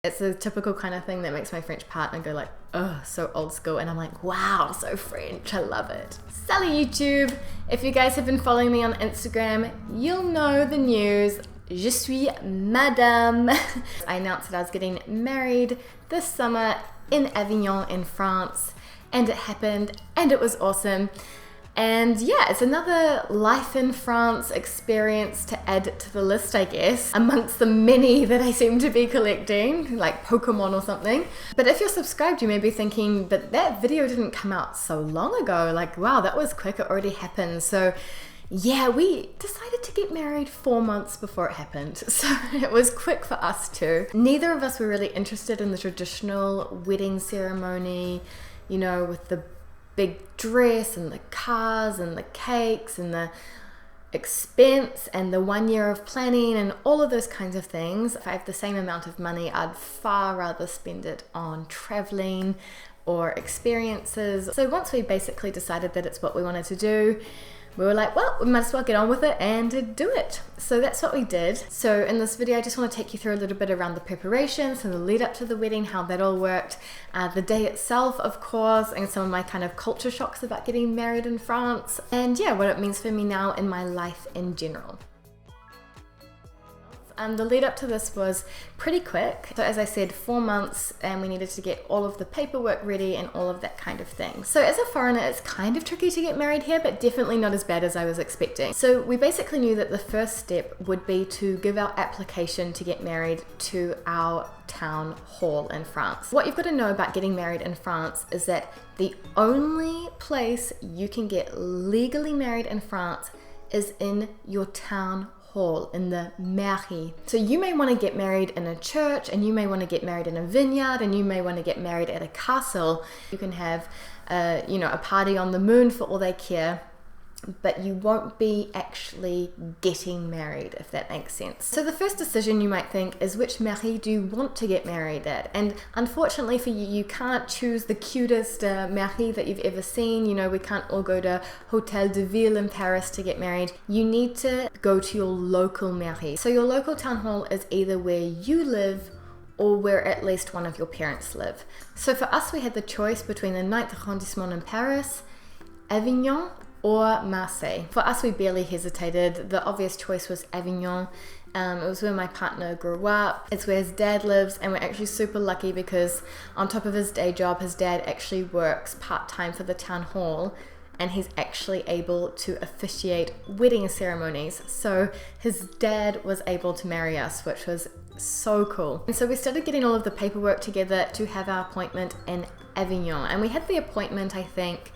It's the typical kind of thing that makes my French partner go like, oh, so old school. And I'm like, wow, so French. I love it. Salut YouTube. If you guys have been following me on Instagram, you'll know the news. Je suis madame. I announced that I was getting married this summer in Avignon in France, and it happened and it was awesome. And yeah, it's another life in France experience to add to the list, I guess, amongst the many that I seem to be collecting, like Pokemon or something. But if you're subscribed, you may be thinking, but that video didn't come out so long ago. Like, wow, that was quick, it already happened. So yeah, we decided to get married 4 months before it happened. So it was quick for us too. Neither of us were really interested in the traditional wedding ceremony, you know, with the big dress and the cars and the cakes and the expense and the 1 year of planning and all of those kinds of things. If I have the same amount of money, I'd far rather spend it on traveling or experiences. So once we basically decided that it's what we wanted to do, we were like, well, we might as well get on with it and do it. So that's what we did. So in this video, I just want to take you through a little bit around the preparations and the lead up to the wedding, how that all worked, the day itself, of course, and some of my kind of culture shocks about getting married in France, and yeah, what it means for me now in my life in general. The lead up to this was pretty quick. So as I said, 4 months, and we needed to get all of the paperwork ready and all of that kind of thing. So as a foreigner, it's kind of tricky to get married here, but definitely not as bad as I was expecting. So we basically knew that the first step would be to give our application to get married to our town hall in France. What you've got to know about getting married in France is that the only place you can get legally married in France is in your town hall, in the mairie. So you may want to get married in a church, and you may want to get married in a vineyard, and you may want to get married at a castle. You can have a party on the moon for all they care, but you won't be actually getting married, if that makes sense. So the first decision you might think is, which mairie do you want to get married at? And unfortunately for you, you can't choose the cutest mairie that you've ever seen. You know, we can't all go to Hôtel de Ville in Paris to get married. You need to go to your local mairie. So your local town hall is either where you live or where at least one of your parents live. So for us, we had the choice between the 9th arrondissement in Paris, Avignon, or Marseille. For us, we barely hesitated. The obvious choice was Avignon. It was where my partner grew up. It's where his dad lives, and we're actually super lucky because on top of his day job, his dad actually works part-time for the town hall, and he's actually able to officiate wedding ceremonies. So his dad was able to marry us, which was so cool. And so we started getting all of the paperwork together to have our appointment in Avignon. And we had the appointment, I think,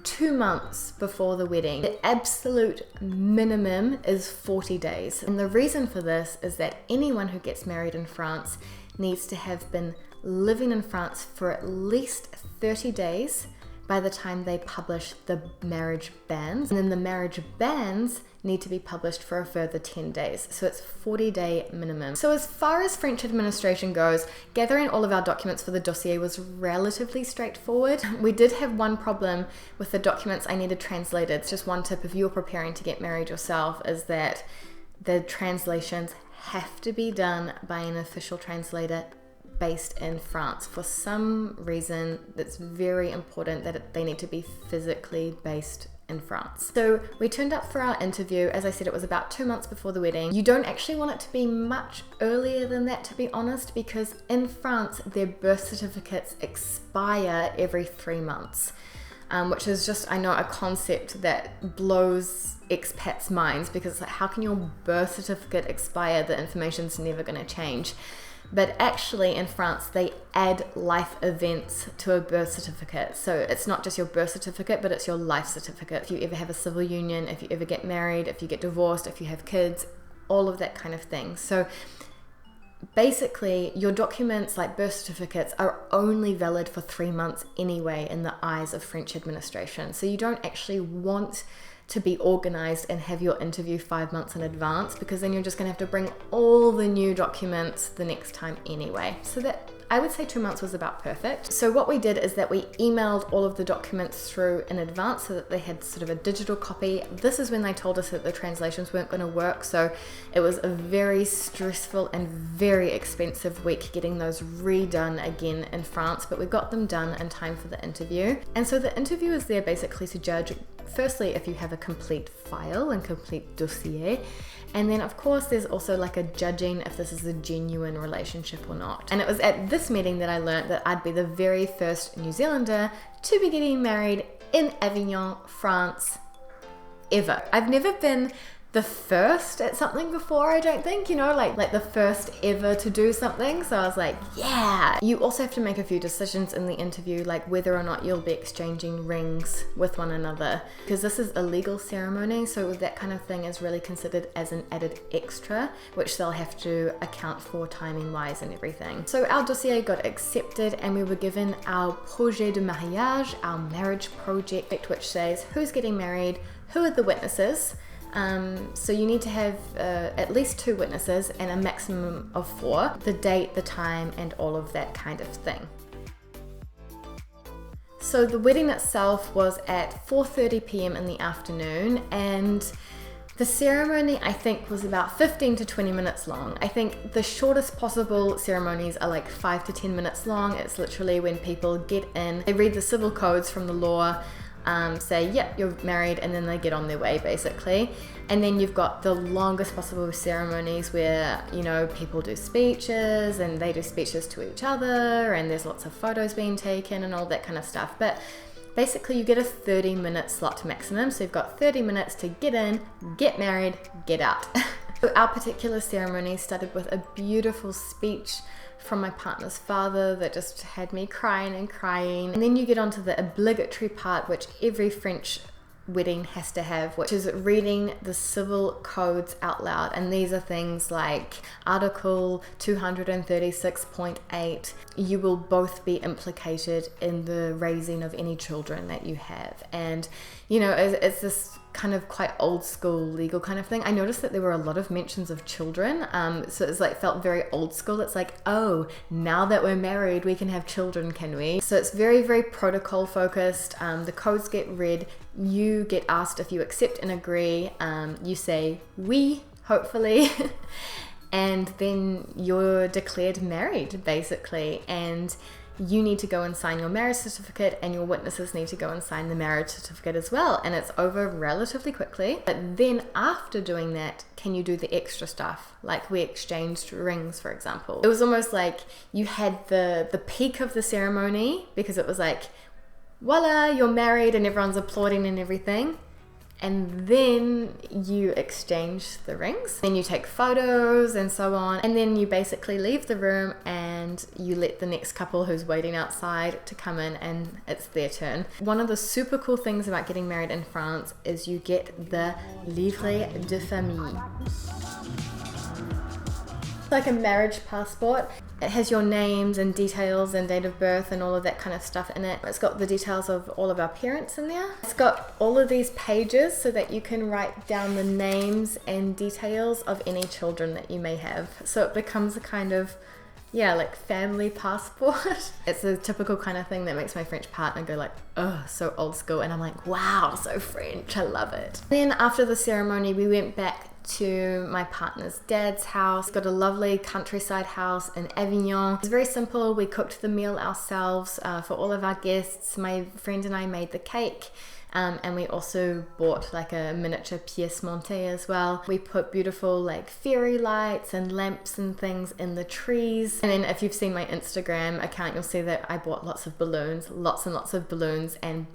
2 months before the wedding. The absolute minimum is 40 days. And the reason for this is that anyone who gets married in France needs to have been living in France for at least 30 days by the time they publish the marriage bans. And then the marriage bans need to be published for a further 10 days. So it's 40-day minimum. So as far as French administration goes, gathering all of our documents for the dossier was relatively straightforward. We did have one problem with the documents I needed translated. It's just one tip if you're preparing to get married yourself, is that the translations have to be done by an official translator based in France. For some reason, it's very important that they need to be physically based in France. So we turned up for our interview. As I said, it was about 2 months before the wedding. You don't actually want it to be much earlier than that, to be honest, because in France, their birth certificates expire every 3 months. Which is just, I know, a concept that blows expats' minds, because it's like, how can your birth certificate expire? The information's never going to change. But actually in France, they add life events to a birth certificate. So it's not just your birth certificate, but it's your life certificate. If you ever have a civil union, if you ever get married, if you get divorced, if you have kids, all of that kind of thing. So basically, your documents like birth certificates are only valid for 3 months anyway in the eyes of French administration. So you don't actually want to be organized and have your interview 5 months in advance, because then you're just going to have to bring all the new documents the next time anyway. So that, I would say 2 months was about perfect. So what we did is that we emailed all of the documents through in advance so that they had sort of a digital copy. This is when they told us that the translations weren't going to work, so it was a very stressful and very expensive week getting those redone again in France, but we got them done in time for the interview. And so the interview is there basically to judge, firstly, if you have a complete file and complete dossier, and then of course there's also like a judging if this is a genuine relationship or not. And it was at this meeting that I learned that I'd be the very first New Zealander to be getting married in Avignon, France, ever. I've never been the first at something before, I don't think, you know, like the first ever to do something. So I was like, yeah. You also have to make a few decisions in the interview, like whether or not you'll be exchanging rings with one another, because this is a legal ceremony, so that kind of thing is really considered as an added extra, which they'll have to account for timing wise and everything. So our dossier got accepted and we were given our projet de mariage, our marriage project, which says who's getting married, who are the witnesses. So you need to have at least 2 witnesses and a maximum of 4, the date, the time, and all of that kind of thing. So the wedding itself was at 4:30 p.m. in the afternoon, and the ceremony I think was about 15 to 20 minutes long. I think the shortest possible ceremonies are like 5 to 10 minutes long. It's literally when people get in, they read the civil codes from the law, say, yep, you're married, and then they get on their way basically. And then you've got the longest possible ceremonies where, you know, people do speeches and they do speeches to each other, and there's lots of photos being taken and all that kind of stuff. But basically you get a 30-minute slot maximum, so you've got 30 minutes to get in, get married, get out. So our particular ceremony started with a beautiful speech from my partner's father that just had me crying and crying. And then you get onto the obligatory part, which every French wedding has to have, which is reading the civil codes out loud. And these are things like Article 236.8. You will both be implicated in the raising of any children that you have. And, you know, it's this kind of quite old school legal kind of thing. I noticed that there were a lot of mentions of children, so it's like felt very old school. It's like, oh, now that we're married we can have children, can we? So it's very, very protocol focused. The codes get read, you get asked if you accept and agree, you say oui, hopefully, and then you're declared married basically. And you need to go and sign your marriage certificate, and your witnesses need to go and sign the marriage certificate as well, and it's over relatively quickly. But then after doing that, can you do the extra stuff, like we exchanged rings, for example. It was almost like you had the peak of the ceremony, because it was like, voila, you're married, and everyone's applauding and everything. And then you exchange the rings, then you take photos and so on, and then you basically leave the room and you let the next couple who's waiting outside to come in, and it's their turn. One of the super cool things about getting married in France is you get the livret de famille. Like a marriage passport. It has your names and details and date of birth and all of that kind of stuff in it. It's got the details of all of our parents in there. It's got all of these pages so that you can write down the names and details of any children that you may have. So it becomes a kind of, yeah, like family passport. It's a typical kind of thing that makes my French partner go like, oh, so old school. And I'm like, wow, so French, I love it. Then after the ceremony, we went back to my partner's dad's house. Got a lovely countryside house in Avignon. It's very simple. We cooked the meal ourselves for all of our guests. My friend and I made the cake. And we also bought like a miniature pièce montée as well. We put beautiful like fairy lights and lamps and things in the trees. And then if you've seen my Instagram account, you'll see that I bought lots of balloons, lots and lots of balloons, and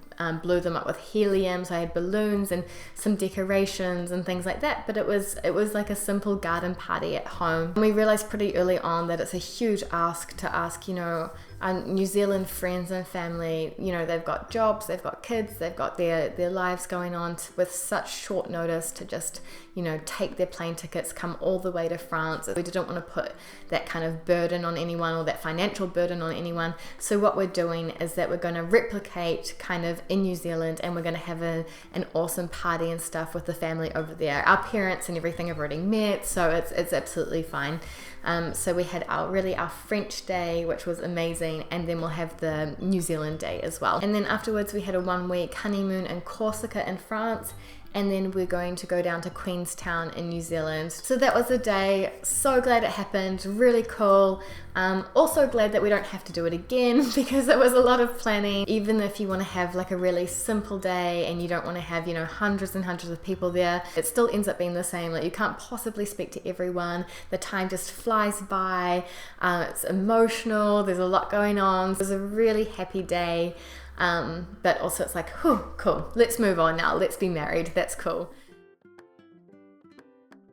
blew them up with helium. So I had balloons and some decorations and things like that. But it was like a simple garden party at home. And we realized pretty early on that it's a huge ask to ask, you know, our New Zealand friends and family, you know, they've got jobs, they've got kids, they've got their lives going on with such short notice to just, you know, take their plane tickets, come all the way to France. We didn't want to put that kind of burden on anyone, or that financial burden on anyone. So what we're doing is that we're going to replicate kind of in New Zealand, and we're going to have an awesome party and stuff with the family over there. Our parents and everything have already met, so it's absolutely fine. So we had our French day, which was amazing, and then we'll have the New Zealand day as well. And then afterwards we had a 1-week honeymoon in Corsica in France, and then we're going to go down to Queenstown in New Zealand. So that was a day. So glad it happened, really cool. Also glad that we don't have to do it again because it was a lot of planning. Even if you want to have like a really simple day and you don't want to have, you know, hundreds and hundreds of people there, it still ends up being the same. Like, you can't possibly speak to everyone. The time just flies by. It's emotional. There's a lot going on. It was a really happy day. But also it's like, whew, cool, let's move on now, let's be married, that's cool.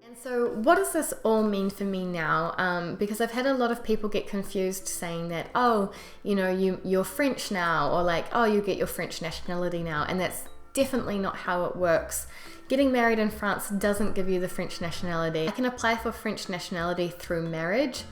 And so what does this all mean for me now? Because I've had a lot of people get confused saying that, oh, you know, you're French now, or like, oh, you get your French nationality now, and that's definitely not how it works. Getting married in France doesn't give you the French nationality. I can apply for French nationality through marriage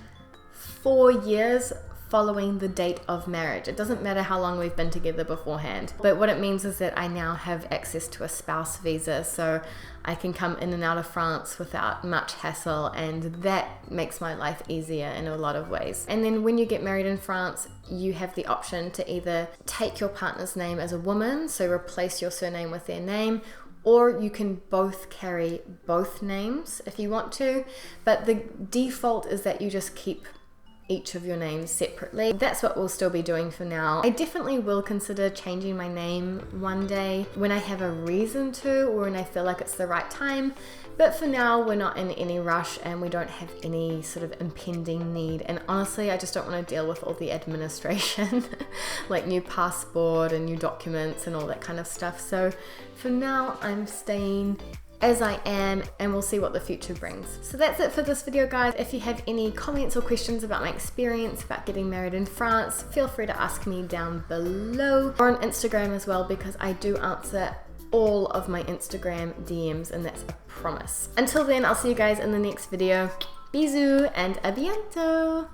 4 years following the date of marriage. It doesn't matter how long we've been together beforehand. But what it means is that I now have access to a spouse visa, so I can come in and out of France without much hassle, and that makes my life easier in a lot of ways. And then when you get married in France, you have the option to either take your partner's name as a woman, so replace your surname with their name, or you can both carry both names if you want to, but the default is that you just keep each of your names separately. That's what we'll still be doing for now. I definitely will consider changing my name one day when I have a reason to, or when I feel like it's the right time. But for now, we're not in any rush and we don't have any sort of impending need. And honestly, I just don't want to deal with all the administration, like new passport and new documents and all that kind of stuff. So for now, I'm staying as I am, and we'll see what the future brings. So that's it for this video, guys. If you have any comments or questions about my experience about getting married in France, feel free to ask me down below, or on Instagram as well, because I do answer all of my Instagram DMs, and that's a promise. Until then, I'll see you guys in the next video. Bisous and a bientôt!